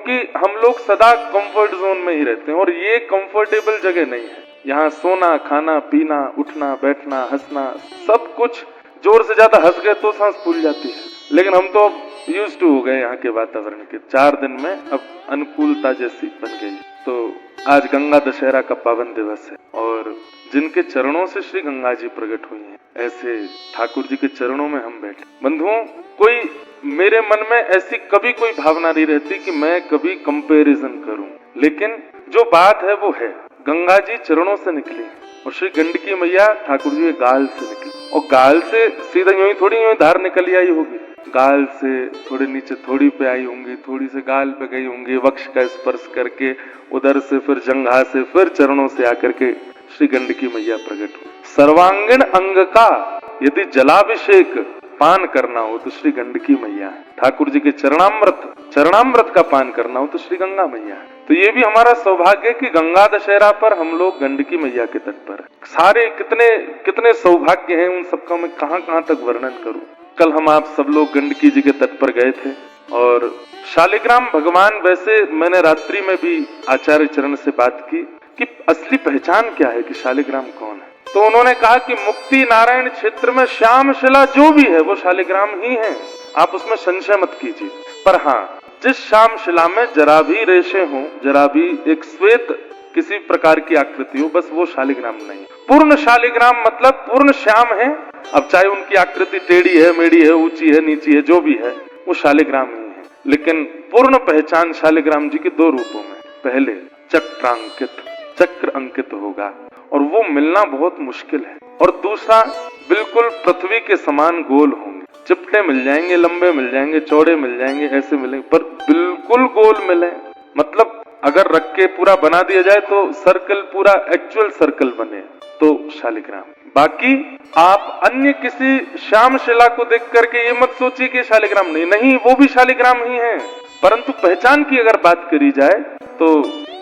क्योंकि हम लोग सदा कंफर्ट जोन में ही रहते हैं और ये कंफर्टेबल जगह नहीं है। यहाँ सोना, खाना, पीना, उठना, बैठना, हंसना, सब कुछ। जोर से ज्यादा हंस गए तो सांस फूल जाती है, लेकिन हम तो यूज्ड टू हो गए यहाँ के वातावरण के। 4 दिन में अब अनुकूलता जैसी बन गई। तो आज गंगा दशहरा का पावन दिवस है और जिनके चरणों से श्री गंगा जी प्रकट हुई हैं, ऐसे ठाकुर जी के चरणों में हम बैठे। बंधुओं, कोई मेरे मन में ऐसी कभी कोई भावना नहीं रहती कि मैं कभी कंपैरिजन करूं, लेकिन जो बात है वो है, गंगा जी चरणों से निकली और श्री गंडकी मैया ठाकुर जी के गाल से निकली। और गाल से सीधा यूं ही थोड़ी यूं धार निकली आई होगी, गाल से थोड़े नीचे थोड़ी पे आई होंगी, थोड़ी से गाल पे गई होंगी, वक्ष का स्पर्श करके, उधर से फिर जंघा से, फिर चरणों से आकर के श्री गंडकी मैया प्रकट हुई। सर्वांगीण अंग का यदि जलाभिषेक पान करना हो तो श्री गंडकी मैया है। ठाकुर जी के चरणामृत का पान करना हो तो श्री गंगा मैया है। तो ये भी हमारा सौभाग्य कि गंगा दशहरा पर हम लोग गंडकी मैया के तट पर है। सारे कितने कितने सौभाग्य हैं, उन सबका मैं कहां तक वर्णन करूं। कल हम आप सब लोग गंडकी जी के तट पर गए थे और शालिग्राम भगवान, वैसे मैंने रात्रि में भी आचार्य चरण से बात की कि असली पहचान क्या है, कि शालिग्राम कौन है। तो उन्होंने कहा कि मुक्ति नारायण क्षेत्र में श्याम शिला जो भी है वो शालिग्राम ही है, आप उसमें संशय मत कीजिए। पर हाँ, जिस श्याम शिला में जरा भी रेशे हो, जरा भी एक श्वेत किसी प्रकार की आकृति हो, बस वो शालिग्राम नहीं। पूर्ण शालिग्राम मतलब पूर्ण श्याम है। अब चाहे उनकी आकृति टेढ़ी है, मेढ़ी है, ऊंची है, नीची है, जो भी है वो शालिग्राम ही है। लेकिन पूर्ण पहचान शालिग्राम जी के 2 रूपों में। पहले चक्रांकित, चक्र अंकित होगा और वो मिलना बहुत मुश्किल है। और दूसरा बिल्कुल पृथ्वी के समान गोल होंगे, चिपटे मिल जाएंगे, लंबे मिल जाएंगे, चौड़े मिल जाएंगे, ऐसे मिलेंगे, पर बिल्कुल गोल मिले। मतलब अगर रख के पूरा बना दिया जाए तो सर्कल, पूरा एक्चुअल सर्कल बने तो शालिग्राम। बाकी आप अन्य किसी श्याम शिला को देख करके ये मत सोचिए कि शालिग्राम नहीं, वो भी शालिग्राम ही है। परंतु पहचान की अगर बात करी जाए तो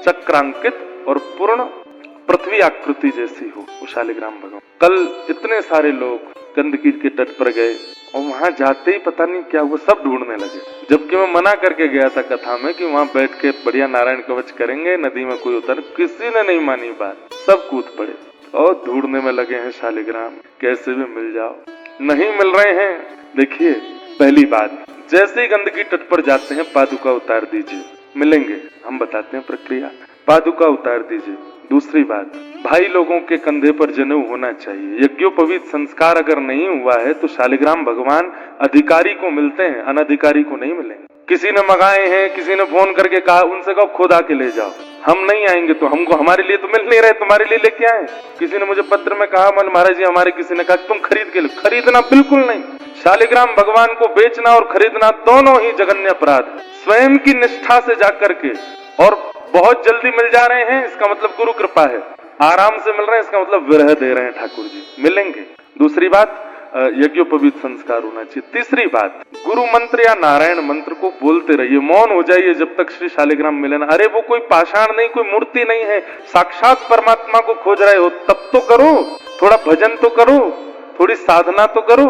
चक्रांकित और पूर्ण पृथ्वी आकृति जैसी हो वो शालिग्राम भगवान। कल इतने सारे लोग गंडकी के तट पर गए और वहां जाते ही पता नहीं क्या वो सब ढूंढने लगे, जबकि मैं मना करके गया था कथा में कि वहां बैठ के बढ़िया नारायण कवच करेंगे, नदी में कोई उतर। किसी ने नहीं मानी बात, सब कूद पड़े और ढूंढने में लगे हैं शालिग्राम, कैसे भी मिल जाओ। नहीं मिल रहे हैं। देखिए, पहली बात, जैसे ही गंडकी तट पर जाते हैं पादुका उतार दीजिए, मिलेंगे। हम बताते हैं प्रक्रिया, पादुका उतार दीजिए। दूसरी बात, भाई लोगों के कंधे पर जनेऊ होना चाहिए। यज्ञोपवीत संस्कार अगर नहीं हुआ है तो शालिग्राम भगवान अधिकारी को मिलते हैं, अनधिकारी को नहीं मिलेंगे। किसी ने मंगाए हैं, किसी ने फोन करके कहा, उनसे कहो खुद आके ले जाओ, हम नहीं आएंगे तो हमको, हमारे लिए तो मिल नहीं रहे, तुम्हारे लिए लेके आए। किसी ने मुझे पत्र में कहा, महाराज जी हमारे किसी ने कहा तुम खरीद के लो। खरीदना बिल्कुल नहीं। शालिग्राम भगवान को बेचना और खरीदना दोनों ही जघन्य अपराध है। स्वयं की निष्ठा से जाकर के, और बहुत जल्दी मिल जा रहे हैं इसका मतलब गुरु कृपा है, आराम से मिल रहे हैं इसका मतलब विरह दे रहे हैं ठाकुर जी, मिलेंगे। दूसरी बात, यज्ञोपवीत संस्कार होना चाहिए। तीसरी बात, गुरु मंत्र या नारायण मंत्र को बोलते रहिए, मौन हो जाइए जब तक श्री शालिग्राम मिले ना। अरे वो कोई पाषाण नहीं, कोई मूर्ति नहीं है, साक्षात परमात्मा को खोज रहे हो तब तो करो, थोड़ा भजन तो करो, थोड़ी साधना तो करो,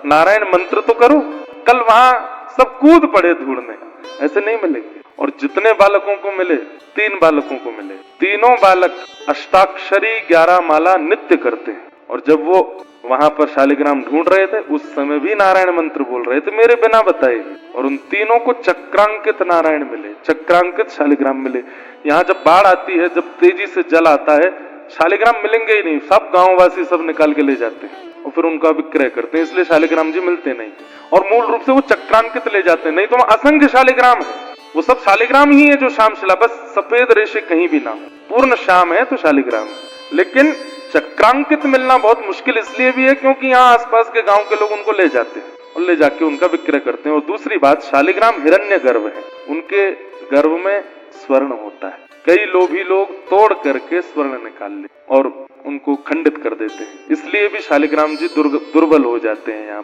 नारायण मंत्र तो करो। कल वहां सब कूद पड़े ढूंढने, ऐसे नहीं मिलेंगे। और जितने बालकों को मिले, 3 बालकों को मिले, तीनों बालक अष्टाक्षरी 11 माला नित्य करते हैं। और जब वो वहां पर शालिग्राम ढूंढ रहे थे उस समय भी नारायण मंत्र बोल रहे थे मेरे बिना बताए। और उन तीनों को चक्रांकित नारायण मिले, चक्रांकित शालिग्राम मिले। यहाँ जब बाढ़ आती है, जब तेजी से जल आता है, शालिग्राम मिलेंगे ही नहीं, सब गांववासी सब निकाल के ले जाते हैं और फिर उनका विक्रय करते हैं, इसलिए शालिग्राम जी मिलते नहीं। और मूल रूप से वो चक्रांकित ले जाते हैं, नहीं तो असंख्य शालिग्राम है, वो सब शालिग्राम ही है जो श्याम शिला, बस सफेद रेशे कहीं भी ना हो। पूर्ण श्याम है तो शालिग्राम है। लेकिन चक्रांकित मिलना बहुत मुश्किल इसलिए भी है क्योंकि यहाँ आसपास के गांव के लोग उनको ले जाते हैं और ले जाके उनका विक्रय करते हैं। और दूसरी बात, शालिग्राम हिरण्य गर्भ है, उनके गर्भ में स्वर्ण होता है। कई लोभी लोग तोड़ करके स्वर्ण निकाल ले और उनको खंडित कर देते हैं, इसलिए भी शालिग्राम जी दुर्बल हो जाते हैं यहाँ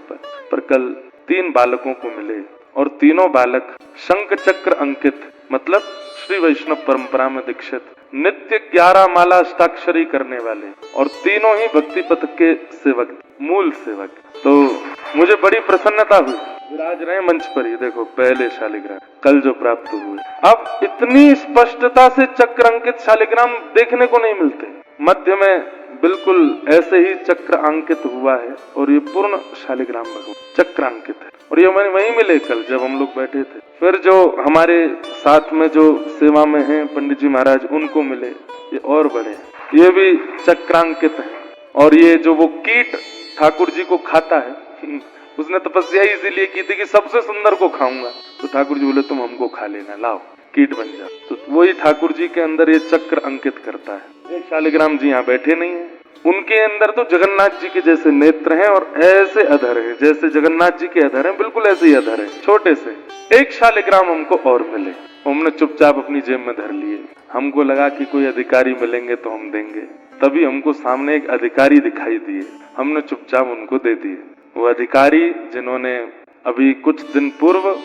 पर कल 3 बालकों को मिले और तीनों बालक शंख चक्र अंकित, मतलब श्री वैष्णव परंपरा में दीक्षित, नित्य 11 माला अष्टाक्षरी करने वाले, और तीनों ही भक्ति पथ के सेवक, मूल सेवक। तो मुझे बड़ी प्रसन्नता हुई विराज रहे मंच पर ही, देखो पहले शालिग्राम कल जो प्राप्त हुए। अब इतनी स्पष्टता से चक्र अंकित शालिग्राम देखने को नहीं मिलते। मध्य में बिल्कुल ऐसे ही चक्र अंकित हुआ है और ये पूर्ण शालिग्राम भगवान चक्र अंकित है। और ये मैंने वहीं मिले कल जब हम लोग बैठे थे। फिर जो हमारे साथ में जो सेवा में हैं पंडित जी महाराज, उनको मिले, ये और बड़े हैं, ये भी चक्रांकित है। और ये जो वो कीट ठाकुर जी को खाता है, उसने तपस्या ही इसीलिए की थी कि सबसे सुंदर को खाऊंगा, तो ठाकुर जी बोले तुम हमको खा लेना, लाओ कीट बन जा। तो वही ठाकुर जी के अंदर ये चक्र अंकित करता है। एक शालिग्राम जी यहाँ बैठे नहीं है, उनके अंदर तो जगन्नाथ जी के जैसे नेत्र हैं और ऐसे अधर हैं, जैसे जगन्नाथ जी के अधर हैं, बिल्कुल ऐसे ही अधर हैं, छोटे से। एक शालिग्राम हमको और मिले, हमने चुपचाप अपनी जेब में धर लिए। हमको लगा कि कोई अधिकारी मिलेंगे तो हम देंगे, तभी हमको सामने एक अधिकारी दिखाई दिए, हमने चुपचाप उनको दे दिए। वो अधिकारी जिन्होंने अभी कुछ दिन पूर्व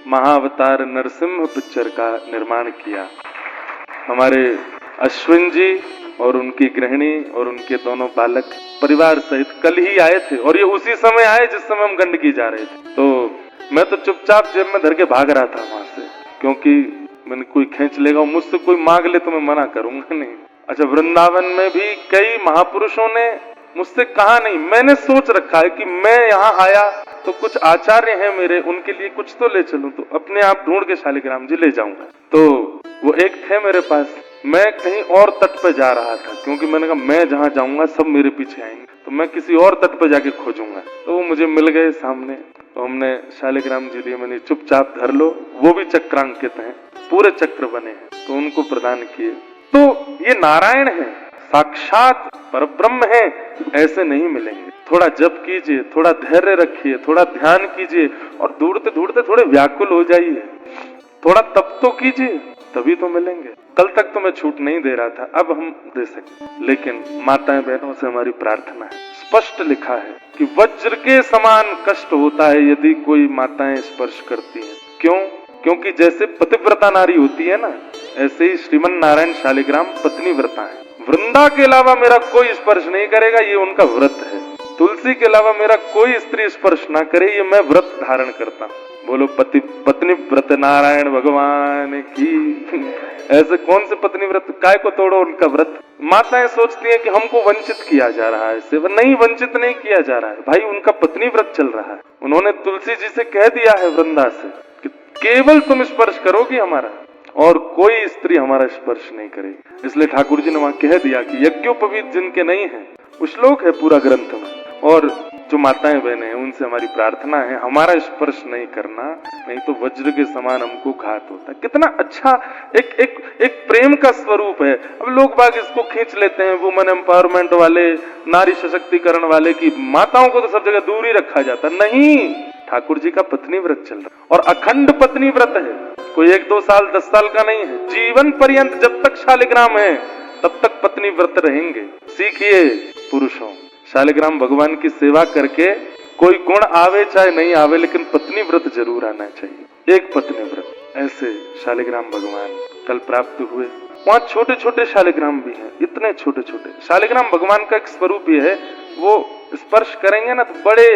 महाअवतार नरसिंह पिक्चर का निर्माण किया, हमारे अश्विन जी और उनकी गृहिणी और उनके दोनों बालक परिवार सहित कल ही आए थे। और ये उसी समय आए जिस समय हम गंडकी जा रहे थे। तो मैं तो चुपचाप जेब में धर के भाग रहा था वहां से, क्योंकि मैंने कोई खींच लेगा, मुझसे कोई मांग ले तो मैं मना करूंगा नहीं। अच्छा, वृंदावन में भी कई महापुरुषों ने मुझसे कहा नहीं, मैंने सोच रखा है कि मैं यहाँ आया तो कुछ आचार्य हैं मेरे, उनके लिए कुछ तो ले चलूं, तो अपने आप ढूंढ के शालिग्राम जी ले जाऊंगा। तो वो एक थे मेरे पास, मैं कहीं और तट पे जा रहा था, क्योंकि मैंने कहा मैं जहाँ जाऊंगा सब मेरे पीछे आएंगे, तो मैं किसी और तट पे जाके खोजूंगा। तो वो मुझे मिल गए सामने, तो हमने शालिग्राम जी लिए, मैंने चुपचाप धर लो, वो भी चक्रांकित हैं, पूरे चक्र बने हैं, तो उनको प्रदान किए। तो ये नारायण है, साक्षात परब्रह्म है, ऐसे नहीं मिलेंगे। थोड़ा जप कीजिए, थोड़ा धैर्य रखिए, थोड़ा ध्यान कीजिए और ढूंढते ढूंढते थोड़े व्याकुल हो जाइए, थोड़ा तप तो कीजिए, तभी तो मिलेंगे। कल तक तो मैं छूट नहीं दे रहा था, अब हम दे सकते। लेकिन माताएं बहनों से हमारी प्रार्थना है, स्पष्ट लिखा है कि वज्र के समान कष्ट होता है यदि कोई माताएं स्पर्श करती हैं। क्यों? क्योंकि जैसे पतिव्रता नारी होती है ना, ऐसे ही श्रीमन नारायण शालिग्राम पत्नी व्रता है। वृंदा के अलावा मेरा कोई स्पर्श नहीं करेगा, ये उनका व्रत है। तुलसी के अलावा मेरा कोई स्त्री स्पर्श ना करे, ये मैं व्रत धारण करता हूँ। बोलो पति पत्नी व्रत नारायण भगवान की। ऐसे कौन से पत्नी व्रत, काय को तोड़ो उनका व्रत। माताएं सोचती हैं कि हमको वंचित किया जा रहा है, इससे नहीं, वंचित नहीं किया जा रहा है भाई, उनका पत्नी व्रत चल रहा है। उन्होंने तुलसी जी से कह दिया है वृंदा से कि केवल तुम स्पर्श करोगी हमारा, और कोई स्त्री हमारा स्पर्श नहीं करेगी। इसलिए ठाकुर जी ने वहां कह दिया कि यज्ञोपवीत जिनके नहीं है, वो श्लोक है पूरा ग्रंथ में। और जो माताएं बहनें हैं उनसे हमारी प्रार्थना है, हमारा स्पर्श नहीं करना, नहीं तो वज्र के समान हमको घात होता है। कितना अच्छा एक एक एक प्रेम का स्वरूप है। अब लोग बाग इसको खींच लेते हैं, वुमेन एम्पावरमेंट वाले, नारी सशक्तिकरण वाले, की माताओं को तो सब जगह दूर ही रखा जाता। नहीं, ठाकुर जी का पत्नी व्रत चल रहा है और अखंड पत्नी व्रत है, कोई 1-2 साल 10 साल का नहीं है। जीवन पर्यंत जब तक शालिग्राम है तब तक पत्नी व्रत रहेंगे। सीखिए पुरुषों, शालिग्राम भगवान की सेवा करके कोई गुण आवे चाहे नहीं आवे, लेकिन पत्नी व्रत जरूर आना चाहिए। एक पत्नी व्रत, ऐसे शालिग्राम भगवान कल प्राप्त हुए। वहां छोटे छोटे शालिग्राम भी हैं, इतने छोटे छोटे। शालिग्राम भगवान का एक स्वरूप ये है, वो स्पर्श करेंगे ना तो बड़े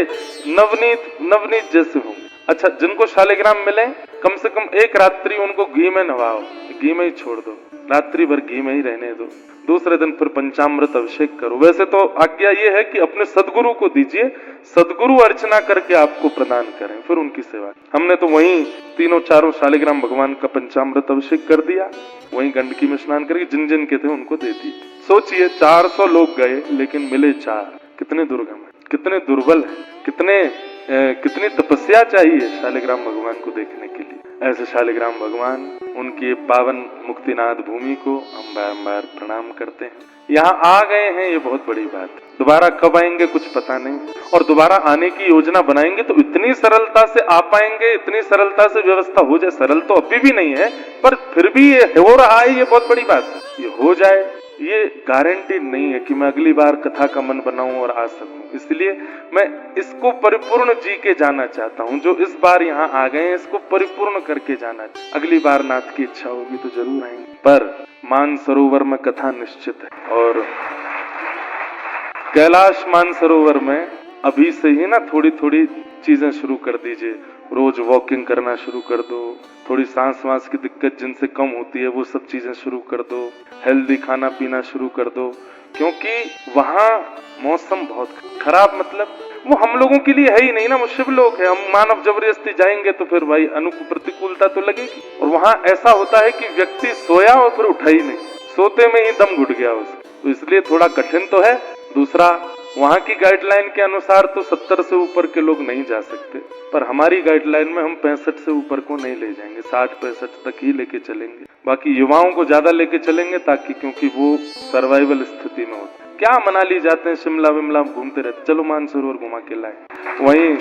नवनीत नवनीत जैसे होंगे। अच्छा, जिनको शालिग्राम मिले कम से कम एक रात्रि उनको घी में नवाओ, घी में ही छोड़ दो, रात्रि भर घी में ही रहने दो, दूसरे दिन फिर पंचामृत अभिषेक करो। वैसे तो आज्ञा ये है कि अपने सदगुरु को दीजिए, सदगुरु अर्चना करके आपको प्रदान करें, फिर उनकी सेवा। हमने तो वहीं 3-4 शालिग्राम भगवान का पंचामृत अभिषेक कर दिया, वहीं गंडकी में स्नान करके जिन जिन के थे उनको दे दिए। सोचिए 400 लोग गए लेकिन मिले 4, कितने दुर्गम है, कितने दुर्बल है, कितनी तपस्या चाहिए शालिग्राम भगवान को देखने के लिए। ऐसे शालिग्राम भगवान, उनकी पावन मुक्तिनाथ भूमि को हम बार-बार प्रणाम करते हैं। यहाँ आ गए हैं, ये बहुत बड़ी बात है। दोबारा कब आएंगे कुछ पता नहीं, और दोबारा आने की योजना बनाएंगे तो इतनी सरलता से आ पाएंगे, इतनी सरलता से व्यवस्था हो जाए। सरल तो अभी भी नहीं है, पर फिर भी ये हो रहा है, ये बहुत बड़ी बात है। ये हो जाए, ये गारंटी नहीं है कि मैं अगली बार कथा का मन बनाऊं और आ सकूं। इसलिए मैं इसको परिपूर्ण जी के जाना चाहता हूं। जो इस बार यहाँ आ गए हैं, इसको परिपूर्ण करके जाना। अगली बार नाथ की इच्छा होगी तो जरूर आएंगे। पर मानसरोवर में कथा निश्चित है, और कैलाश मानसरोवर में अभी से ही ना थोड़ी थोड़ी चीजें शुरू कर दीजिए। रोज वॉकिंग करना शुरू कर दो, थोड़ी सांस वांस की दिक्कत जिनसे कम होती है वो सब चीजें शुरू कर दो, हेल्दी खाना पीना शुरू कर दो, क्योंकि वहाँ मौसम बहुत खराब, मतलब वो हम लोगों के लिए है ही नहीं ना, वो शिव लोग है। हम मानव जबरदस्ती जाएंगे तो फिर भाई प्रतिकूलता तो लगेगी। और वहाँ ऐसा होता है कि व्यक्ति सोया और फिर उठा ही नहीं, सोते में ही दम घुट गया उसका, तो इसलिए थोड़ा कठिन तो है। दूसरा, वहाँ की गाइडलाइन के अनुसार तो 70 से ऊपर के लोग नहीं जा सकते, पर हमारी गाइडलाइन में हम 65 से ऊपर को नहीं ले जाएंगे, 60-65 तक ही लेके चलेंगे। बाकी युवाओं को ज्यादा लेके चलेंगे ताकि, क्योंकि वो सर्वाइवल स्थिति में होते। क्या मनाली जाते हैं, शिमला विमला घूमते रहते, चलो मानसरोवर घुमा के लाए, वहीं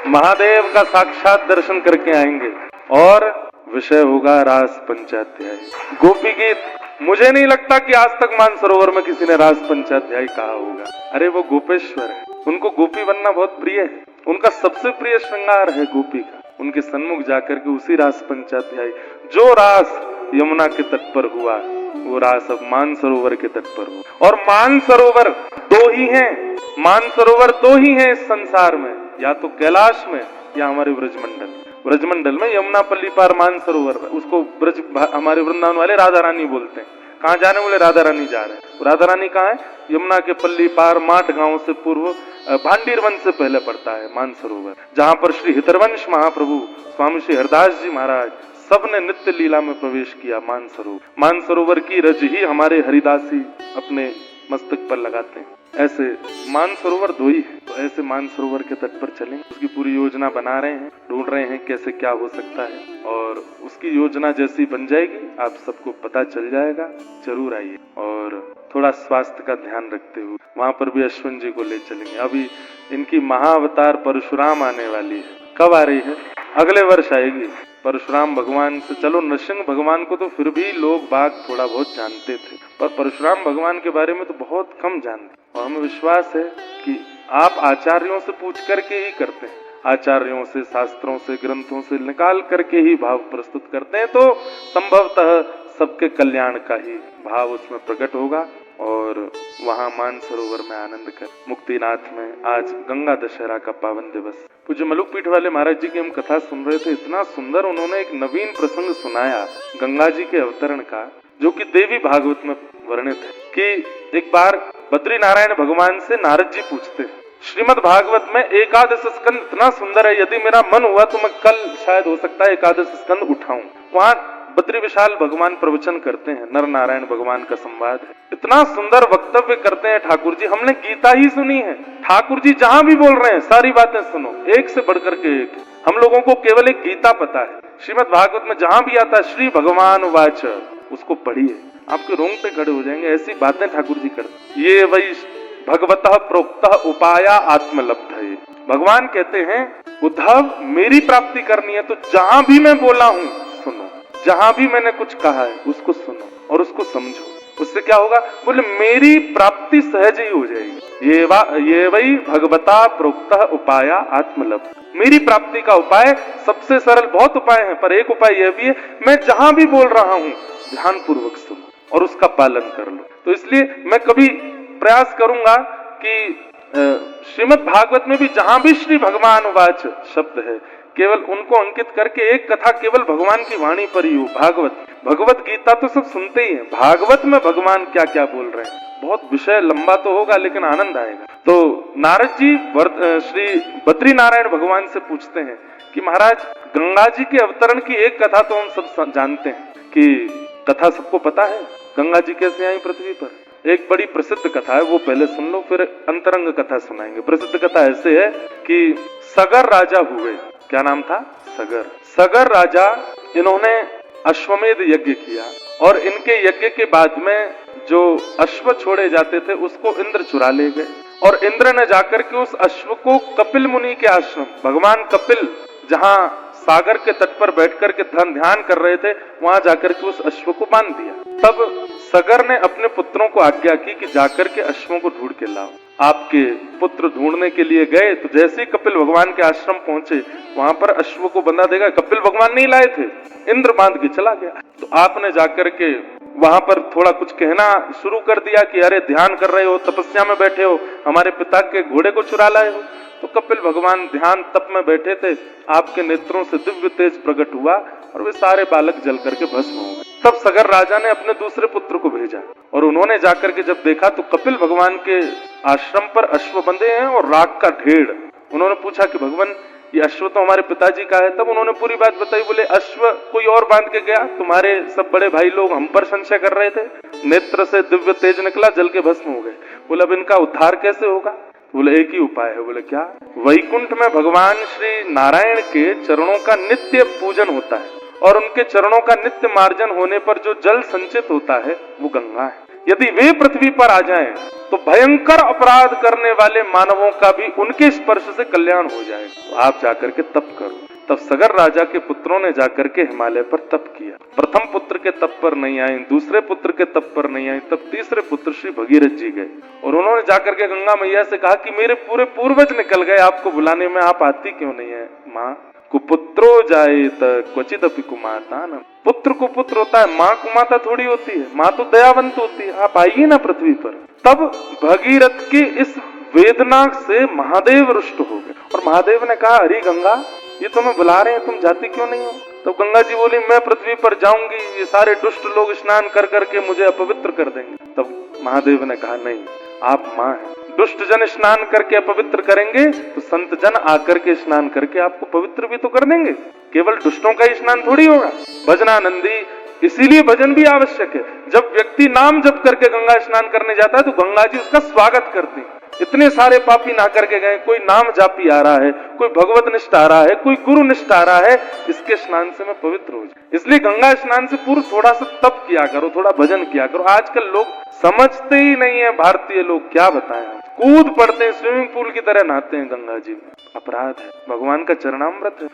महादेव का साक्षात दर्शन करके आएंगे। और विषय होगा रास पंचाध्याय, गोपी गीत। मुझे नहीं लगता कि आज तक मानसरोवर में किसी ने रास पंचाध्याय कहा होगा। अरे वो गोपेश्वर है, उनको गोपी बनना बहुत प्रिय है, उनका सबसे प्रिय श्रृंगार है गोपी का। उनके सन्मुख जाकर के उसी रास पंचाध्याय, जो रास यमुना के तट पर हुआ वो रास अब मानसरोवर के तट पर हो। और मानसरोवर दो ही हैं, मानसरोवर दो ही हैं इस संसार में, या तो कैलाश में या हमारे ब्रजमंडल। ब्रजमंडल में यमुना पल्ली पार मानसरोवर, उसको ब्रज हमारे वृंदावन वाले राधा रानी बोलते हैं। कहाँ जाने बोले, राधा रानी जा रहे हैं। राधा रानी कहाँ है, यमुना के पल्ली पार माठ गांव से पूर्व भांडीर वन से पहले पड़ता है मानसरोवर, जहाँ पर श्री हितरवंश महाप्रभु स्वामी श्री हरदास जी महाराज सबने नित्य लीला में प्रवेश किया। मानसरोवर की रज ही हमारे हरिदासी अपने मस्तक पर लगाते हैं। ऐसे मानसरोवर दो ही है, तो ऐसे मानसरोवर के तट पर चलेंगे। उसकी पूरी योजना बना रहे हैं, ढूंढ रहे हैं कैसे क्या हो सकता है, और उसकी योजना जैसी बन जाएगी आप सबको पता चल जाएगा। जरूर आइए, और थोड़ा स्वास्थ्य का ध्यान रखते हुए वहां पर भी अश्विन जी को ले चलेंगे। अभी इनकी महाअवतार परशुराम आने वाली है। कब आ रही है, अगले वर्ष आएगी। परशुराम भगवान से, चलो नरसिंह भगवान को तो फिर भी लोग बाग थोड़ा बहुत जानते थे, पर परशुराम भगवान के बारे में तो बहुत कम जानते। और हमें विश्वास है कि आप आचार्यों से पूछ करके ही करते हैं, आचार्यों से, शास्त्रों से, ग्रंथों से निकाल करके ही भाव प्रस्तुत करते हैं, तो संभवतः सबके कल्याण का ही भाव उसमें प्रकट होगा। और वहां मानसरोवर में आनंद कर, मुक्तिनाथ में आज गंगा दशहरा का पावन दिवस। पूज्य मलुकपीठ वाले महाराज जी की हम कथा सुन रहे थे, इतना सुंदर उन्होंने एक नवीन प्रसंग सुनाया गंगा जी के अवतरण का, जो कि देवी भागवत में वर्णित है। कि एक बार बद्री नारायण भगवान से नारद जी पूछते हैं, श्रीमद् भागवत में एकादश स्कंद इतना सुंदर है, यदि मेरा मन हुआ तो मैं कल शायद हो सकता है एकादश स्कंद उठाऊं। वहां बद्री विशाल भगवान प्रवचन करते हैं, नर नारायण भगवान का संवाद है, इतना सुंदर वक्तव्य करते हैं ठाकुर जी। हमने गीता ही सुनी है, ठाकुर जी जहां भी बोल रहे हैं सारी बातें सुनो, एक से बढ़कर के एक। हम लोगों को केवल एक गीता पता है, श्रीमद् भागवत में जहां भी आता है श्री भगवान वाच, उसको पढ़िए, आपके रोंगटे खड़े हो जाएंगे, ऐसी बातें ठाकुर जी करते। ये वही भगवतः प्रोक्तः उपाया आत्मलब्धये। भगवान कहते हैं उद्धव मेरी प्राप्ति करनी है तो जहां भी मैं बोला हूं सुनो, जहां भी मैंने कुछ कहा है उसको सुनो और उसको समझो। उससे क्या होगा, बोले मेरी प्राप्ति सहज ही हो जाएगी। ये वही भगवता प्रोक्तः उपाया आत्मलब्ध। मेरी प्राप्ति का उपाय सबसे सरल, बहुत उपाय है पर एक उपाय यह भी है, मैं जहां भी बोल रहा हूं ध्यान पूर्वक सुनो और उसका पालन कर लो। तो इसलिए मैं कभी प्रयास करूंगा कि श्रीमद् भागवत में भी जहां भी श्री भगवान वाच शब्द है, केवल उनको अंकित करके एक कथा केवल भगवान की वाणी पर ही हो। भगवत गीता तो सब सुनते ही हैं, भागवत में भगवान क्या क्या बोल रहे हैं, बहुत विषय लंबा तो होगा लेकिन आनंद आएगा। तो नारद जी श्री बद्री नारायण भगवान से पूछते हैं कि महाराज गंगा जी के अवतरण की एक कथा तो हम सब जानते हैं, कि कथा सबको पता है गंगा जी कैसे आई पृथ्वी पर। एक बड़ी प्रसिद्ध कथा है, वो पहले सुन लो फिर अंतरंग कथा सुनाएंगे। प्रसिद्ध कथा ऐसे है कि सगर राजा हुए, क्या नाम था, सगर राजा, इन्होंने अश्वमेध यज्ञ किया और इनके यज्ञ के बाद में जो अश्व छोड़े जाते थे उसको इंद्र चुरा ले गए, और इंद्र ने जाकर के उस अश्व को कपिल मुनि के आश्रम, भगवान कपिल जहां सागर के तट पर बैठकर के ध्यान कर रहे थे, वहां जाकर के उस अश्व को बांध दिया। तब सगर ने अपने पुत्रों को आज्ञा की कि जाकर के अश्वों को ढूंढ के लाओ। आपके पुत्र ढूंढने के लिए गए तो जैसे ही कपिल भगवान के आश्रम पहुंचे वहां पर अश्व को बंधा देगा, कपिल भगवान नहीं लाए थे, इंद्र बांध के चला गया। तो आपने जाकर के वहां पर थोड़ा कुछ कहना शुरू कर दिया कि अरे ध्यान कर रहे हो, तपस्या में बैठे हो, हमारे पिता के घोड़े को चुरा लाए हो। तो कपिल भगवान ध्यान तप में बैठे थे, आपके नेत्रों से दिव्य तेज प्रकट हुआ और वे सारे बालक जल करके भस्म हो गए। तब सगर राजा ने अपने दूसरे पुत्र को भेजा और उन्होंने जाकर के जब देखा तो कपिल भगवान के आश्रम पर अश्व बंधे हैं और राख का ढेर। उन्होंने पूछा कि भगवान ये अश्व तो हमारे पिताजी का है। तब उन्होंने पूरी बात बताई। बोले अश्व कोई और बांध के गया, तुम्हारे सब बड़े भाई लोग हम पर संशय कर रहे थे, नेत्र से दिव्य तेज निकला, जल के भस्म हो गए। बोले अब इनका उद्धार कैसे होगा? बोले एक ही उपाय है। बोले क्या? वैकुंठ में भगवान श्री नारायण के चरणों का नित्य पूजन होता है और उनके चरणों का नित्य मार्जन होने पर जो जल संचित होता है वो गंगा है। यदि वे पृथ्वी पर आ जाएं तो भयंकर अपराध करने वाले मानवों का भी उनके स्पर्श से कल्याण हो जाएगा। तो आप जाकर के तप करो। तब सगर राजा के पुत्रों ने जाकर के हिमालय पर तप किया। प्रथम पुत्र के तप पर नहीं आई, दूसरे पुत्र के तप पर नहीं आई, तब तीसरे पुत्र श्री भगीरथ जी गए और उन्होंने जाकर के गंगा मैया से कहा कि मेरे पूरे पूर्वज निकल गए, आपको बुलाने में आप आती क्यों नहीं है? माँ कुपुत्रो जायेत क्वचिदपि कुमाता न। पुत्र को पुत्र होता है, माँ कुमाता थोड़ी होती है। माँ तो दयावंत होती है, आप आइए ना पृथ्वी पर। तब भगीरथ की इस वेदना से महादेव रुष्ट हो गए और महादेव ने कहा अरे गंगा, ये तुम्हें बुला रहे हैं, तुम जाती क्यों नहीं हो? तो गंगा जी बोली मैं पृथ्वी पर जाऊंगी, ये सारे दुष्ट लोग स्नान कर करके मुझे अपवित्र कर देंगे। तब महादेव ने कहा नहीं, आप माँ हैं, दुष्ट जन स्नान करके अपवित्र करेंगे तो संत जन आकर के स्नान करके आपको पवित्र भी तो कर देंगे। केवल दुष्टों का ही स्नान थोड़ी होगा। भजनानंदी, इसीलिए भजन भी आवश्यक है। जब व्यक्ति नाम जप करके गंगा स्नान करने जाता है तो गंगा जी उसका स्वागत करती है। इतने सारे पापी नहा करके गए, कोई नाम जापी आ रहा है, कोई भगवत निष्ठ आ रहा है, कोई गुरु निष्ठ आ रहा है, इसके स्नान से मैं पवित्र हो जाऊं। इसलिए गंगा स्नान से पूर्व थोड़ा सा तप किया करो, थोड़ा भजन किया करो। आजकल लोग समझते ही नहीं है, भारतीय लोग क्या बताएं, कूद पड़ते हैं, स्विमिंग पूल की तरह नहाते हैं गंगा जी में। अपराध है, भगवान का चरणामृत है।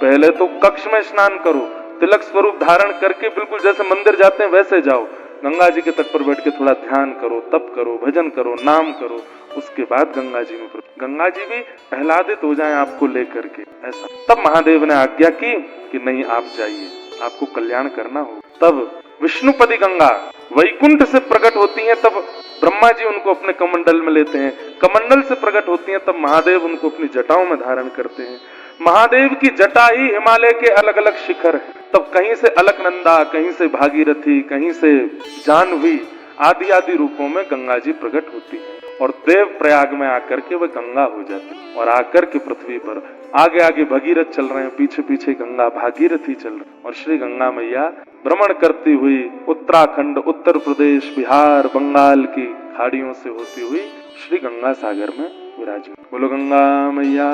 पहले तो कक्ष में स्नान करो, तिलक स्वरूप धारण करके बिल्कुल जैसे मंदिर जाते हैं वैसे जाओ, गंगा जी के तट पर बैठ के थोड़ा ध्यान करो, तप करो, भजन करो, नाम करो, उसके बाद गंगा जी में गंगा जी भी आह्लादित हो जाएं आपको लेकर के ऐसा। तब महादेव ने आज्ञा की कि नहीं आप जाइए, आपको कल्याण करना हो। तब विष्णुपदी गंगा वैकुंठ से प्रकट होती हैं, तब ब्रह्मा जी उनको अपने कमंडल में लेते हैं। कमंडल से प्रकट होती हैं, तब महादेव उनको अपनी जटाओं में धारण करते हैं। महादेव की जटा ही हिमालय के अलग अलग शिखर है। तब कहीं से अलकनंदा, कहीं से भागीरथी, कहीं से जाह्नवी आदि आदि रूपों में गंगा जी प्रकट होती है और देव प्रयाग में आकर के वह गंगा हो जाती है और आकर के पृथ्वी पर आगे आगे भगीरथ चल रहे हैं, पीछे पीछे गंगा भागीरथी चल रही और श्री गंगा मैया भ्रमण करती हुई उत्तराखंड, उत्तर प्रदेश, बिहार, बंगाल की खाड़ियों से होती हुई श्री गंगा सागर में विराजमान। बोलो गंगा मैया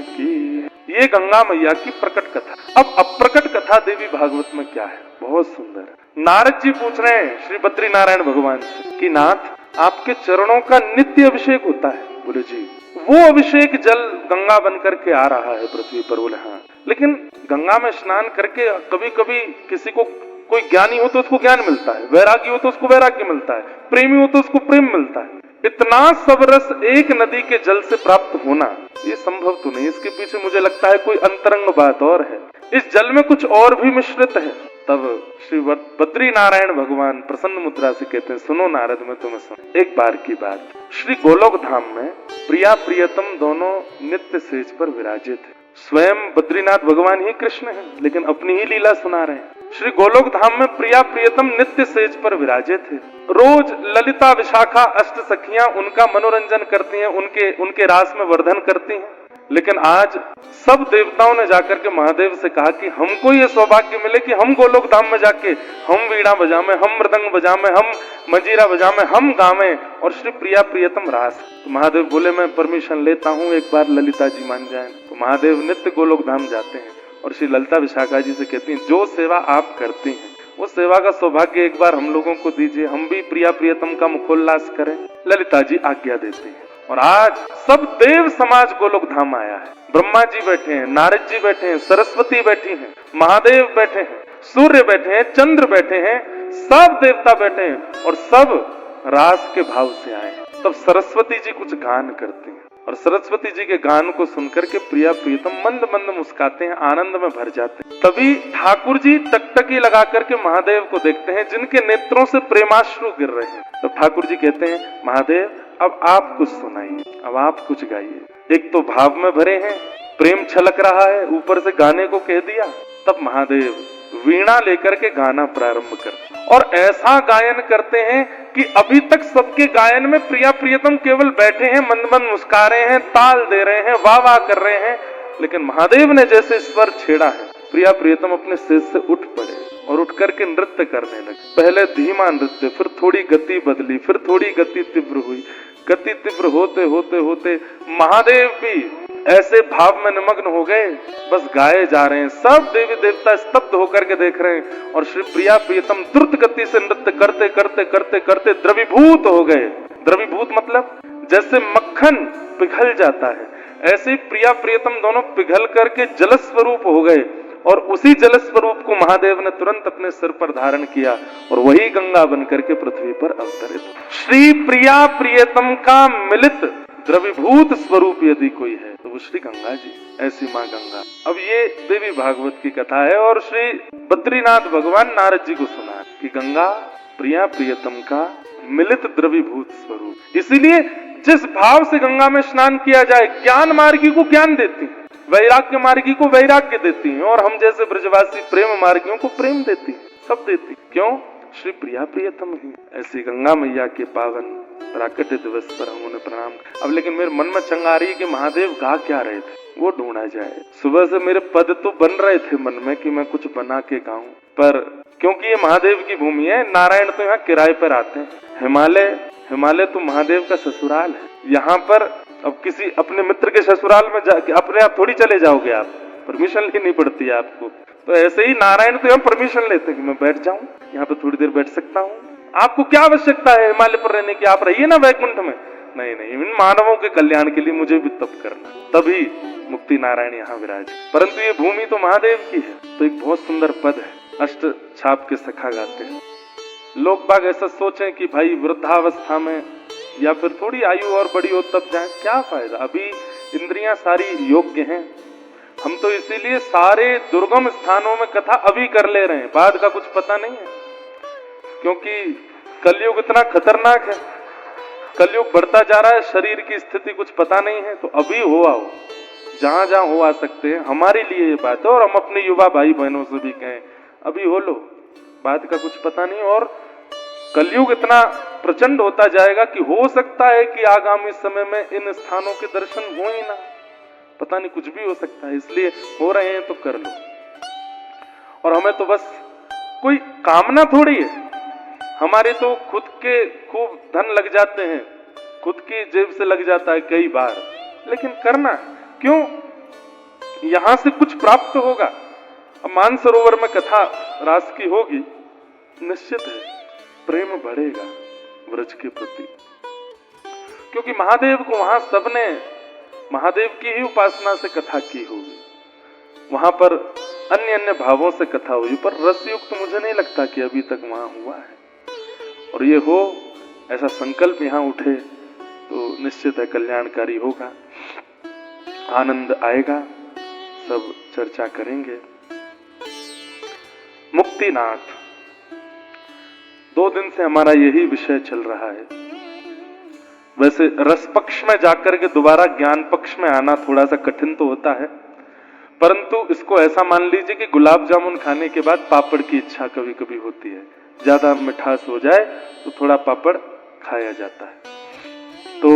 की। ये गंगा मैया की प्रकट कथा। अब अप्रकट कथा देवी भागवत में क्या है? बहुत सुंदर। नारद जी पूछ रहे हैं श्री बद्री नारायण भगवान से कि नाथ आपके चरणों का नित्य अभिषेक होता है? बोले जी। वो अभिषेक जल गंगा बन करके आ रहा है पृथ्वी पर? बोले हाँ। लेकिन गंगा में स्नान करके कभी कभी किसी को, कोई ज्ञानी हो तो उसको ज्ञान मिलता है, वैरागी हो तो उसको वैराग्य मिलता है, प्रेमी हो तो उसको प्रेम मिलता है। इतना सब रस एक नदी के जल से प्राप्त होना ये संभव तो नहीं। इसके पीछे मुझे लगता है कोई अंतरंग बात और है, इस जल में कुछ और भी मिश्रित है। तब श्री बद्री नारायण भगवान प्रसन्न मुद्रा से कहते हैं सुनो नारद, मैं तुम्हें सुन। एक बार की बात, श्री गोलोक धाम में प्रिया प्रियतम दोनों नित्य सेज पर विराजित थे। स्वयं बद्रीनाथ भगवान ही कृष्ण हैं, लेकिन अपनी ही लीला सुना रहे हैं। श्री गोलोक धाम में प्रिया प्रियतम नित्य सेज पर विराजित थे। रोज ललिता विशाखा अष्ट सखियां उनका मनोरंजन करती हैं, उनके रास में वर्धन करती हैं। लेकिन आज सब देवताओं ने जाकर के महादेव से कहा कि हमको ये सौभाग्य मिले कि हम गोलोक धाम में जाके हम वीणा बजामे, हम मृदंग बजामे, हम मंजीरा बजामे, हम गावें और श्री प्रिया प्रियतम रास। तो महादेव बोले मैं परमिशन लेता हूँ, एक बार ललिता जी मान जाएं। तो महादेव नित्य गोलोक धाम जाते हैं और श्री ललिता विशाखा जी से कहती हैं जो सेवा आप करती हैं वो सेवा का सौभाग्य एक बार हम लोगों को दीजिए, हम भी प्रिया प्रियतम का मुखोल्लास करें। ललिता जी आज्ञा देते हैं और आज सब देव समाज गोलोक धाम आया है। ब्रह्मा जी बैठे हैं, नारद जी बैठे हैं, सरस्वती बैठी हैं, महादेव बैठे हैं, सूर्य बैठे हैं, चंद्र बैठे हैं, सब देवता बैठे हैं और सब रास के भाव से आए हैं। तब सरस्वती जी कुछ गान करती हैं और सरस्वती जी के गान को सुनकर के प्रिया प्रियतम मंद मंद मुस्काते हैं, आनंद में भर जाते हैं। तभी ठाकुर जी टकटकी लगा करके महादेव को देखते हैं, जिनके नेत्रों से प्रेमाश्रु गिर रहे हैं। तो ठाकुर जी कहते हैं, महादेव अब आप कुछ सुनाइए, अब आप कुछ गाइए। एक तो भाव में भरे हैं, प्रेम छलक रहा है, ऊपर से गाने को कह दिया। तब महादेव वीणा लेकर के गाना प्रारंभ करते और ऐसा गायन करते हैं कि अभी तक सबके गायन में प्रिया प्रियतम केवल बैठे हैं, मंद मंद मुस्का रहे हैं, ताल दे रहे हैं, वाह वाह कर रहे हैं। लेकिन महादेव ने जैसे स्वर छेड़ा है, प्रिया प्रियतम अपने सिर से उठ पड़े और उठ करके नृत्य करने लगे। पहले धीमा नृत्य, फिर थोड़ी गति बदली, फिर थोड़ी गति तीव्र हुई। गति तीव्र होते होते होते महादेव भी ऐसे भाव में निमग्न हो गए, बस गाए जा रहे हैं। सब देवी देवता स्तब्ध होकर के देख रहे हैं और श्री प्रिया प्रियतम द्रुत गति से नृत्य करते करते करते करते द्रवीभूत हो गए। द्रवीभूत मतलब जैसे मक्खन पिघल जाता है, ऐसे प्रिया प्रियतम दोनों पिघल करके जल स्वरूप हो गए और उसी जल स्वरूप को महादेव ने तुरंत अपने सिर पर धारण किया और वही गंगा बनकर के पृथ्वी पर अवतरित। श्री प्रिया प्रियतम का मिलित द्रवीभूत स्वरूप यदि कोई है तो वो श्री गंगा जी, ऐसी माँ गंगा। अब ये देवी भागवत की कथा है और श्री बद्रीनाथ भगवान नारद जी को सुना है कि गंगा प्रिया प्रियतम का मिलित द्रवीभूत स्वरूप। इसीलिए जिस भाव से गंगा में स्नान किया जाए, ज्ञान मार्गी को ज्ञान देती है, वैराग्य मार्गी को वैराग्य देती हैं और हम जैसे ब्रजवासी प्रेम मार्गियों को प्रेम देती हैं, सब देती। क्यों? श्री प्रिया प्रियतम ही। ऐसी गंगा मैया के पावन प्राकट्य दिवस पर हम उन्हें प्रणाम। अब लेकिन मेरे मन में चंगा रही कि महादेव गा क्या रहे थे, वो ढूंढा जाए। सुबह से मेरे पद तो बन रहे थे मन में कि मैं कुछ बना के गाऊं, पर क्योंकि ये महादेव की भूमि है, नारायण तो यहाँ किराए पर आते हैं। हिमालय तो महादेव का ससुराल है। यहाँ पर अब किसी अपने मित्र के ससुराल में जाके अपने आप थोड़ी चले जाओगे, आप परमिशन लेनी पड़ती है आपको। तो ऐसे ही नारायण तो यहाँ परमिशन लेते हैं कि मैं बैठ जाऊं, यहाँ पे थोड़ी देर बैठ सकता हूँ। आपको क्या आवश्यकता है हिमालय पर रहने की? आप रहिए ना वैकुंठ में। नहीं, इन मानवों के कल्याण के लिए मुझे भी तप करना, तभी मुक्ति नारायण यहाँ विराज। परंतु ये भूमि तो महादेव की है। तो एक बहुत सुंदर पद है, अष्ट छाप के सखा गाते हैं। लोग बाग ऐसा सोचें कि भाई वृद्धावस्था में या फिर थोड़ी आयु और बड़ी हो तब जाए, क्या फायदा, अभी इंद्रियां सारी योग्य हैं। हम तो इसीलिए सारे दुर्गम स्थानों में कथा अभी कर ले रहे हैं, बाद का कुछ पता नहीं है, क्योंकि कलयुग इतना खतरनाक है, कलयुग बढ़ता जा रहा है, शरीर की स्थिति कुछ पता नहीं है। तो अभी हो आओ, जहां जहां हो आ सकते हैं, हमारे लिए ये बात है। और हम अपने युवा भाई बहनों से भी कहें, अभी हो लो, बाद का कुछ पता नहीं। और कलयुग इतना प्रचंड होता जाएगा कि हो सकता है कि आगामी समय में इन स्थानों के दर्शन हो ही ना, पता नहीं, कुछ भी हो सकता है। इसलिए हो रहे हैं तो कर लो। और हमें तो बस कोई कामना थोड़ी है, हमारे तो खुद के खूब धन लग जाते हैं, खुद की जेब से लग जाता है कई बार, लेकिन करना क्यों? यहां से कुछ प्राप्त होगा। अब मानसरोवर में कथा रास की होगी, निश्चित है प्रेम बढ़ेगा व्रज के प्रति, क्योंकि महादेव को वहां सबने महादेव की ही उपासना से कथा की होगी। वहां पर अन्य अन्य भावों से कथा हुई, पर रसयुक्त मुझे नहीं लगता कि अभी तक वहां हुआ है। और ये हो, ऐसा संकल्प यहाँ उठे तो निश्चित है कल्याणकारी होगा, आनंद आएगा, सब चर्चा करेंगे। मुक्तिनाथ, 2 दिन से हमारा यही विषय चल रहा है। वैसे रस पक्ष में जाकर के दोबारा ज्ञान पक्ष में आना थोड़ा सा कठिन तो होता है, परंतु इसको ऐसा मान लीजिए कि गुलाब जामुन खाने के बाद पापड़ की इच्छा कभी कभी होती है। ज्यादा मिठास हो जाए तो थोड़ा पापड़ खाया जाता है। तो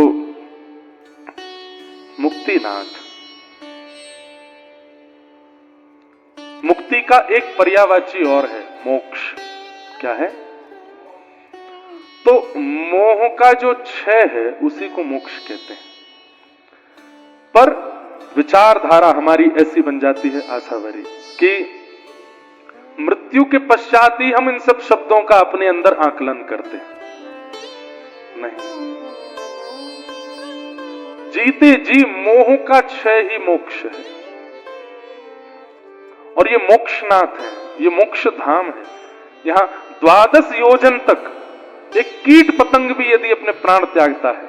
मुक्तिनाथ, मुक्ति का एक पर्यायवाची और है मोक्ष। क्या है? तो मोह का जो क्षय है उसी को मोक्ष कहते हैं। पर विचारधारा हमारी ऐसी बन जाती है आशावरी कि मृत्यु के पश्चात ही हम इन सब शब्दों का अपने अंदर आकलन करते हैं। नहीं, जीते जी मोह का क्षय ही मोक्ष है। और ये मोक्षनाथ है, ये मोक्ष धाम है। यहां 12 योजन तक एक कीट पतंग भी यदि अपने प्राण त्यागता है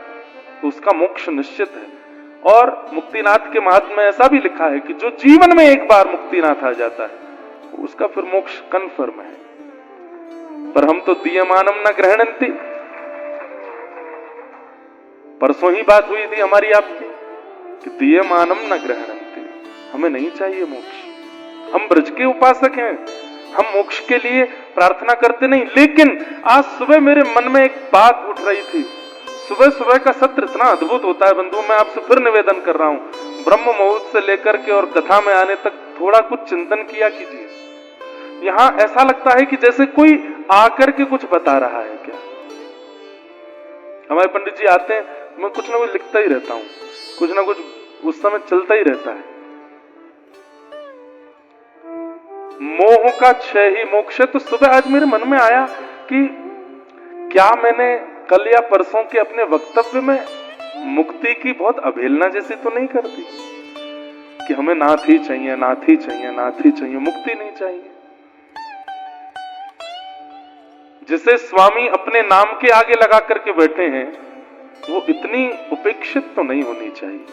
तो उसका मोक्ष निश्चित है। और मुक्तिनाथ के महात्म्य में ऐसा भी लिखा है कि जो जीवन में एक बार मुक्तिनाथ आ जाता है उसका फिर मोक्ष कन्फर्म है। पर हम तो दीयमानम न ग्रहणंति, परसों ही बात हुई थी हमारी आपकी कि दीयमानम न ग्रहणंति, हमें नहीं चाहिए मोक्ष। हम ब्रज के उपासक हैं, हम मोक्ष के लिए प्रार्थना करते नहीं। लेकिन आज सुबह मेरे मन में एक बात उठ रही थी। सुबह सुबह का सत्र इतना अद्भुत होता है बंधु, मैं आपसे फिर निवेदन कर रहा हूं, ब्रह्म मुहूर्त से लेकर के और कथा में आने तक थोड़ा कुछ चिंतन किया कीजिए। यहां ऐसा लगता है कि जैसे कोई आकर के कुछ बता रहा है। क्या हमारे पंडित जी आते हैं, मैं कुछ ना कुछ लिखता ही रहता हूं, कुछ ना कुछ उस समय चलता ही रहता है। मोह का क्षय ही मोक्ष है। तो सुबह आज मेरे मन में आया कि क्या मैंने कल या परसों के अपने वक्तव्य में मुक्ति की बहुत अवहेलना जैसी तो नहीं कर दी कि हमें नाथ ही चाहिए, नाथ ही चाहिए, नाथ ही चाहिए, मुक्ति नहीं चाहिए। जिसे स्वामी अपने नाम के आगे लगा करके बैठे हैं वो इतनी उपेक्षित तो नहीं होनी चाहिए।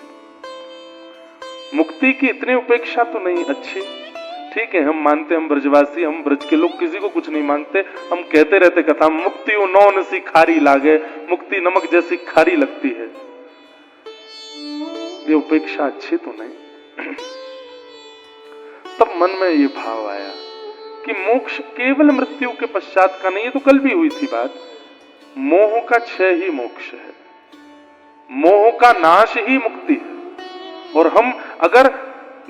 मुक्ति की इतनी उपेक्षा तो नहीं अच्छी। ठीक है, हम मानते, हम ब्रजवासी, हम ब्रज के लोग किसी को कुछ नहीं मांगते। हम कहते रहते कथा, मुक्ति नौन सी खारी लागे, मुक्ति नमक जैसी खारी लगती है। ये उपेक्षा अच्छी तो नहीं। तब मन में ये भाव आया कि मोक्ष केवल मृत्यु के पश्चात का नहीं। ये तो कल भी हुई थी बात। मोह का क्षय ही मोक्ष है, मोह का नाश ही मुक्ति है। और हम अगर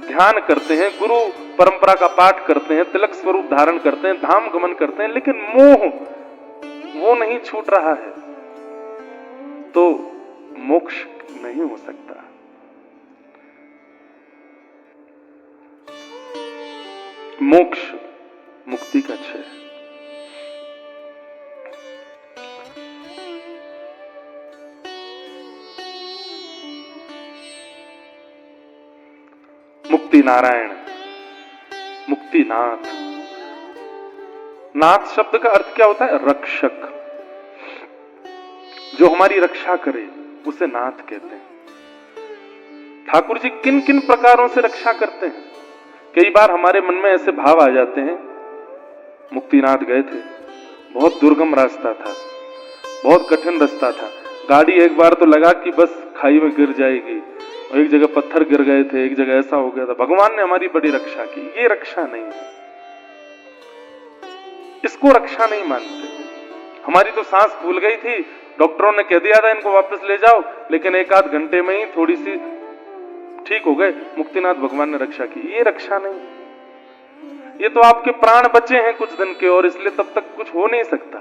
ध्यान करते हैं, गुरु परंपरा का पाठ करते हैं, तिलक स्वरूप धारण करते हैं, धाम गमन करते हैं, लेकिन मोह वो नहीं छूट रहा है, तो मोक्ष नहीं हो सकता। मोक्ष मुक्ति का क्षय। मुक्ति नारायण, मुक्तिनाथ। नाथ शब्द का अर्थ क्या होता है? रक्षक। जो हमारी रक्षा करे उसे नाथ कहते हैं। ठाकुर जी किन किन प्रकारों से रक्षा करते हैं? कई बार हमारे मन में ऐसे भाव आ जाते हैं। मुक्तिनाथ गए थे, बहुत दुर्गम रास्ता था, बहुत कठिन रास्ता था, गाड़ी एक बार तो लगा कि बस खाई में गिर जाएगी, और एक जगह पत्थर गिर गए थे, एक जगह ऐसा हो गया था। भगवान ने हमारी बड़ी रक्षा की। ये रक्षा नहीं है, इसको रक्षा नहीं मानते। हमारी तो सांस फूल गई थी, डॉक्टरों ने कह दिया था इनको वापस ले जाओ, लेकिन एक आध घंटे में ही थोड़ी सी ठीक हो गए। मुक्तिनाथ भगवान ने रक्षा की। ये रक्षा नहीं। ये तो आपके प्राण बचे हैं कुछ दिन के, और इसलिए तब तक कुछ हो नहीं सकता।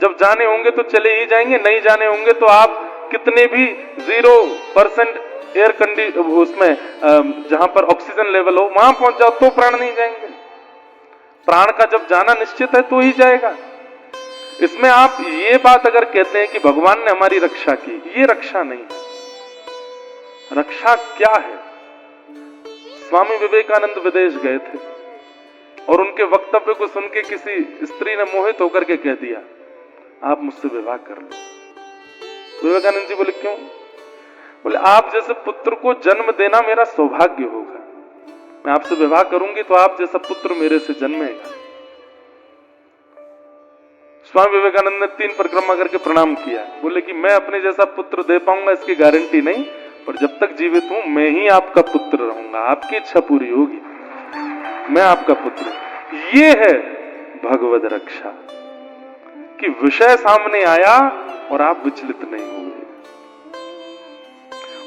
जब जाने होंगे तो चले ही जाएंगे, नहीं जाने होंगे तो आप कितने भी 0% एयर कंडीशन उसमें जहां पर ऑक्सीजन लेवल हो वहां पहुंच जाओ तो प्राण नहीं जाएंगे। प्राण का जब जाना निश्चित है तो ही जाएगा। इसमें आप ये बात अगर कहते हैं कि भगवान ने हमारी रक्षा की, ये रक्षा नहीं है। रक्षा क्या है? स्वामी विवेकानंद विदेश गए थे और उनके वक्तव्य को सुन के किसी स्त्री ने मोहित होकर के कह दिया, आप मुझसे विवाह कर लो। विवेकानंद जी बोले क्यों? बोले आप जैसे पुत्र को जन्म देना मेरा सौभाग्य होगा। मैं आपसे विवाह करूंगी तो आप जैसा पुत्र मेरे से जन्मेगा। स्वामी विवेकानंद ने 3 परिक्रमा करके प्रणाम किया। बोले कि मैं अपने जैसा पुत्र दे पाऊंगा इसकी गारंटी नहीं, पर जब तक जीवित हूं मैं ही आपका पुत्र रहूंगा, आपकी इच्छा पूरी होगी, मैं आपका पुत्र। ये है भगवद रक्षा कि विषय सामने आया और आप विचलित नहीं हुए।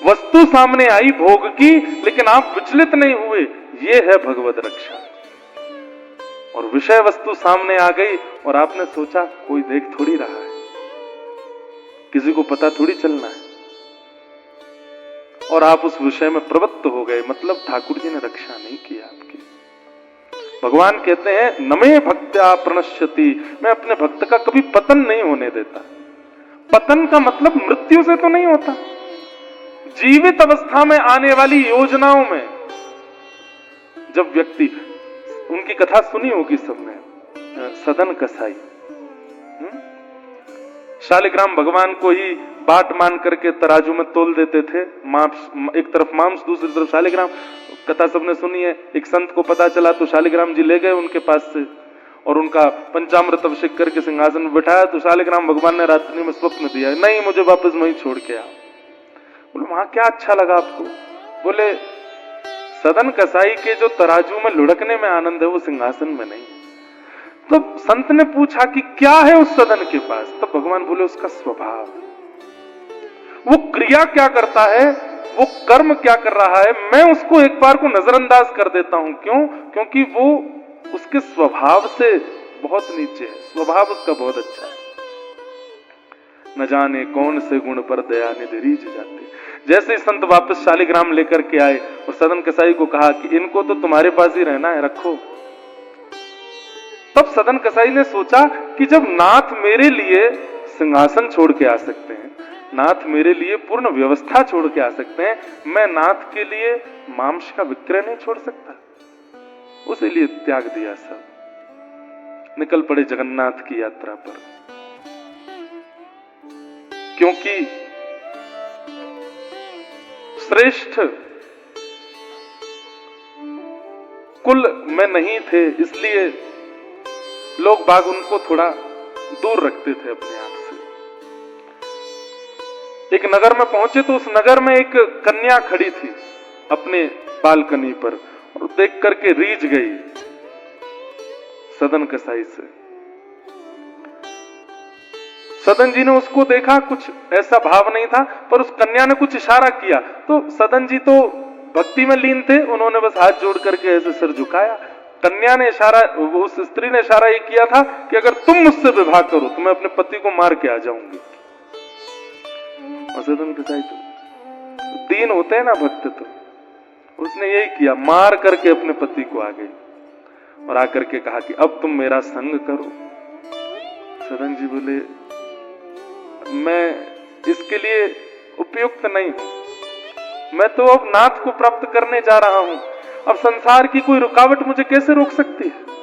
वस्तु सामने आई भोग की, लेकिन आप विचलित नहीं हुए। ये है भगवद रक्षा। और विषय वस्तु सामने आ गई और आपने सोचा कोई देख थोड़ी रहा है, किसी को पता थोड़ी चलना है, और आप उस विषय में प्रवृत्त हो गए, मतलब ठाकुर जी ने रक्षा नहीं की आपकी। भगवान कहते हैं नमे भक्त्या प्रणश्यति, मैं अपने भक्त का कभी पतन नहीं होने देता। पतन का मतलब मृत्यु से तो नहीं होता। जीवित अवस्था में आने वाली योजनाओं में जब व्यक्ति, उनकी कथा सुनी होगी सबने, सदन कसाई, शालिग्राम भगवान को ही बाट मान करके तराजू में तोल देते थे, मांस, एक तरफ मांस दूसरी तरफ शालिग्राम। कथा सबने सुनी है। एक संत को पता चला तो शालिग्राम जी ले गए उनके पास से और उनका पंचामृत अभिषेक करके सिंहासन में बैठाया। तो शालिग्राम भगवान ने रात्रि में स्वप्न दिया, नहीं मुझे वापस वहीं छोड़ के आओ। बोले वहां क्या अच्छा लगा आपको? बोले सदन कसाई के जो तराजू में लुढ़कने में आनंद है वो सिंहासन में नहीं। तो संत ने पूछा कि क्या है उस सदन के पास? तब भगवान बोले उसका स्वभाव, वो क्रिया क्या करता है, वो कर्म क्या कर रहा है, मैं उसको एक बार को नजरअंदाज कर देता हूं। क्यों? क्योंकि वो उसके स्वभाव से बहुत नीचे है, स्वभाव उसका बहुत अच्छा है। न जाने कौन से गुण पर दया निधि रीझ जाते। जैसे ही संत वापस शालिग्राम लेकर के आए और सदन कसाई को कहा कि इनको तो तुम्हारे पास ही रहना है, रखो। तब सदन कसाई ने सोचा कि जब नाथ मेरे लिए सिंहासन छोड़ के आ सकते हैं, नाथ मेरे लिए पूर्ण व्यवस्था छोड़ के आ सकते हैं, मैं नाथ के लिए मांस का विक्रय नहीं छोड़ सकता। उसी लिए त्याग दिया, सब निकल पड़े जगन्नाथ की यात्रा पर। क्योंकि श्रेष्ठ कुल में नहीं थे, इसलिए लोग बाग उनको थोड़ा दूर रखते थे अपने आप से। एक नगर में पहुंचे तो उस नगर में एक कन्या खड़ी थी अपने बालकनी पर और देख करके रीझ गई सदन कसाई से। सदन जी ने उसको देखा, कुछ ऐसा भाव नहीं था, पर उस कन्या ने कुछ इशारा किया तो सदन जी तो भक्ति में लीन थे, उन्होंने बस हाथ जोड़ करके ऐसे सिर झुकाया। कन्या ने इशारा, उस स्त्री ने इशारा ये किया था कि अगर तुम मुझसे विवाह करो तो मैं अपने पति को मार के आ जाऊंगी। और सदन कसाई तो दीन होते हैं ना भक्त, तो उसने यही किया, मार करके अपने पति को आ गई और आकर के कहा कि अब तुम मेरा संग करो। सदन जी बोले मैं इसके लिए उपयुक्त नहीं हूं, मैं तो अब नाथ को प्राप्त करने जा रहा हूं, अब संसार की कोई रुकावट मुझे कैसे रोक सकती है?